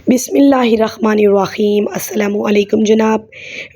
बिस्मिल्लाहिर्रहमानिर्रहीम अस्सलामुअलैकुम जनाब।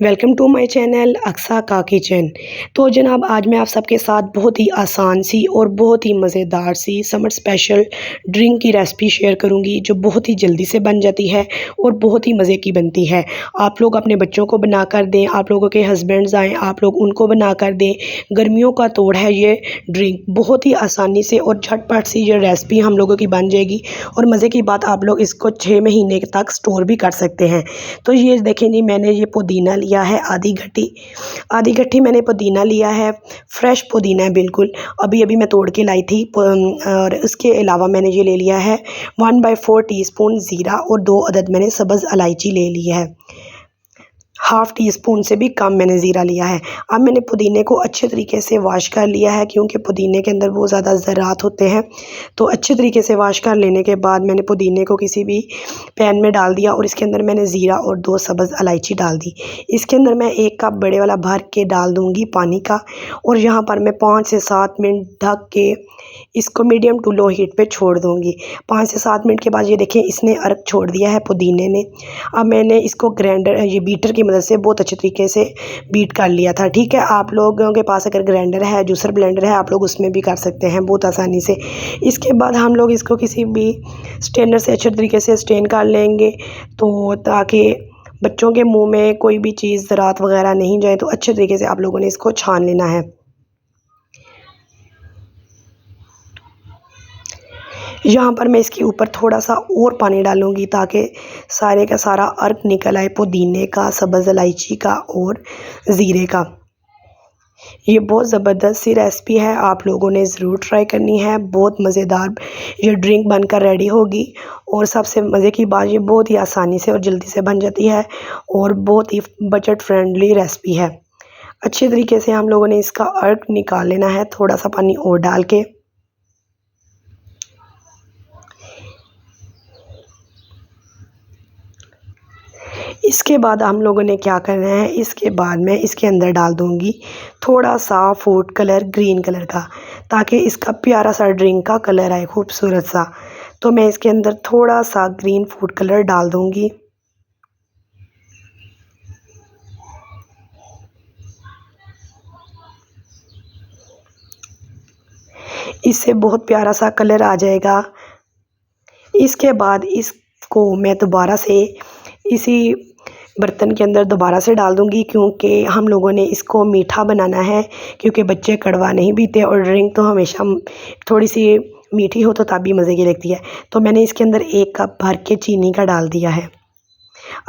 Welcome to my channel Aqsa का किचन। तो जनाब आज मैं आप सबके साथ बहुत ही आसान सी और बहुत ही मज़ेदार सी समर स्पेशल ड्रिंक की रेसिपी शेयर करूंगी जो बहुत ही जल्दी से बन जाती है और बहुत ही मज़े की बनती है। आप लोग अपने बच्चों को बना कर दें, आप लोगों के हस्बैंड्स आएँ आप लोग उनको बना कर दें। गर्मियों का तोड़ है ये ड्रिंक, बहुत ही आसानी से और झटपट सी ये रेसिपी हम लोगों की बन जाएगी। और मज़े की बात, आप लोग इसको 6 महीने तक स्टोर भी कर सकते हैं। तो ये देखें जी, मैंने ये पुदीना लिया है आधी गट्ठी मैंने पुदीना लिया है। फ्रेश पुदीना है बिल्कुल, अभी अभी मैं तोड़ के लाई थी। और उसके अलावा मैंने ये ले लिया है 1/4 टीस्पून ज़ीरा और 2 अदद मैंने सब्ज़ इलायची ले ली है। हाफ़ टी स्पून से भी कम मैंने ज़ीरा लिया है। अब मैंने पुदीने को अच्छे तरीके से वॉश कर लिया है, क्योंकि पुदीने के अंदर बहुत ज़्यादा ज़रात होते हैं। तो अच्छे तरीके से वॉश कर लेने के बाद मैंने पुदीने को किसी भी पैन में डाल दिया और इसके अंदर मैंने ज़ीरा और 2 सब्ज़ इलायची डाल दी। इसके अंदर मैं 1 कप बड़े वाला भर के डाल दूँगी पानी का, और यहाँ पर मैं 5 से 7 मिनट ढक के इसको मीडियम टू लो हीट पे छोड़ दूँगी। 5 से 7 मिनट के बाद ये देखें इसने अर्क छोड़ दिया है पुदीने ने। अब मैंने इसको ग्राइंडर ये बीटर की मदद से बहुत अच्छे तरीके से बीट कर लिया था। ठीक है, आप लोगों के पास अगर ग्राइंडर है, जूसर ब्लेंडर है, आप लोग उसमें भी कर सकते हैं बहुत आसानी से। इसके बाद हम लोग इसको किसी भी स्ट्रेनर से अच्छे तरीके से स्ट्रेन कर लेंगे, तो ताकि बच्चों के मुंह में कोई भी चीज़ ज़रात वगैरह नहीं जाए। तो अच्छे तरीके से आप लोगों ने इसको छान लेना है। यहाँ पर मैं इसके ऊपर थोड़ा सा और पानी डालूँगी ताकि सारे का सारा अर्क निकल आए, पुदीने का, सब्ज़ इलायची का और ज़ीरे का। ये बहुत ज़बरदस्त सी रेसिपी है, आप लोगों ने ज़रूर ट्राई करनी है। बहुत मज़ेदार ये ड्रिंक बनकर रेडी होगी, और सबसे मज़े की बात, ये बहुत ही आसानी से और जल्दी से बन जाती है और बहुत ही बजट फ्रेंडली रेसिपी है। अच्छे तरीके से हम लोगों ने इसका अर्क निकाल लेना है, थोड़ा सा पानी और डाल के। इसके बाद हम लोगों ने क्या करना है, इसके बाद मैं इसके अंदर डाल दूँगी थोड़ा सा फूड कलर ग्रीन कलर का, ताकि इसका प्यारा सा ड्रिंक का कलर आए खूबसूरत सा। तो मैं इसके अंदर थोड़ा सा ग्रीन फूड कलर डाल दूँगी। इससे बहुत प्यारा सा कलर आ जाएगा। इसके बाद इसको मैं दोबारा से इसी बर्तन के अंदर दोबारा से डाल दूँगी, क्योंकि हम लोगों ने इसको मीठा बनाना है, क्योंकि बच्चे कड़वा नहीं पीते और ड्रिंक तो हमेशा थोड़ी सी मीठी हो तो तभी मज़े की लगती है। तो मैंने इसके अंदर 1 कप भर के चीनी का डाल दिया है।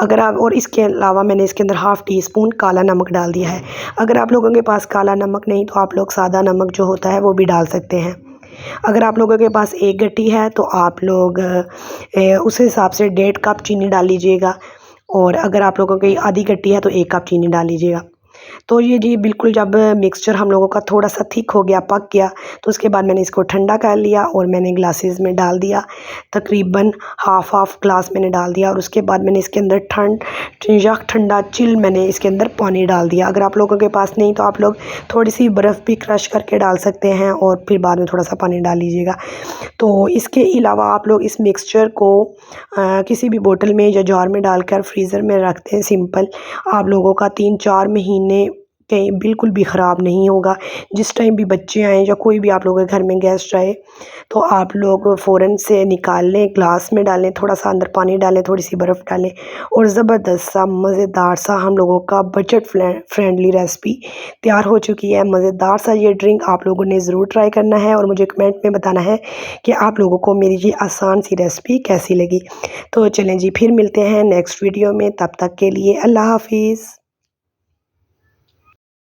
अगर आप, और इसके अलावा मैंने इसके अंदर हाफ़ टी स्पून काला नमक डाल दिया है। अगर आप लोगों के पास काला नमक नहीं तो आप लोग सादा नमक जो होता है वो भी डाल सकते हैं। अगर आप लोगों के पास 1 गट्टी है तो आप लोग उस हिसाब से 1.5 कप चीनी डाल लीजिएगा, और अगर आप लोगों की आधी गट्टी है तो 1 कप चीनी डाल लीजिएगा। तो ये जी बिल्कुल जब मिक्सचर हम लोगों का थोड़ा सा थिक हो गया, पक गया, तो उसके बाद मैंने इसको ठंडा कर लिया और मैंने ग्लासेस में डाल दिया। तकरीबन हाफ़ ग्लास मैंने डाल दिया, और उसके बाद मैंने इसके अंदर ठंडा चिल मैंने इसके अंदर पानी डाल दिया। अगर आप लोगों के पास नहीं तो आप लोग थोड़ी सी बर्फ़ भी क्रश करके डाल सकते हैं, और फिर बाद में थोड़ा सा पानी डाल लीजिएगा। तो इसके अलावा आप लोग इस मिक्सचर को किसी भी बोतल में या जार में डालकर फ्रीज़र में रख दें। सिंपल, आप लोगों का 3-4 महीने कहीं बिल्कुल भी ख़राब नहीं होगा। जिस टाइम भी बच्चे आएँ या कोई भी आप लोगों के घर में गेस्ट आए, तो आप लोग फ़ौरन से निकाल लें, ग्लास में डालें, थोड़ा सा अंदर पानी डालें, थोड़ी सी बर्फ़ डालें, और ज़बरदस्त सा मज़ेदार सा हम लोगों का बजट फ्रेंडली रेसिपी तैयार हो चुकी है। मज़ेदार सा ये ड्रिंक आप लोगों ने ज़रूर ट्राई करना है, और मुझे कमेंट में बताना है कि आप लोगों को मेरी ये आसान सी रेसिपी कैसी लगी। तो चलें जी, फिर मिलते हैं नेक्स्ट वीडियो में, तब तक के लिए अल्लाह हाफ़िज़।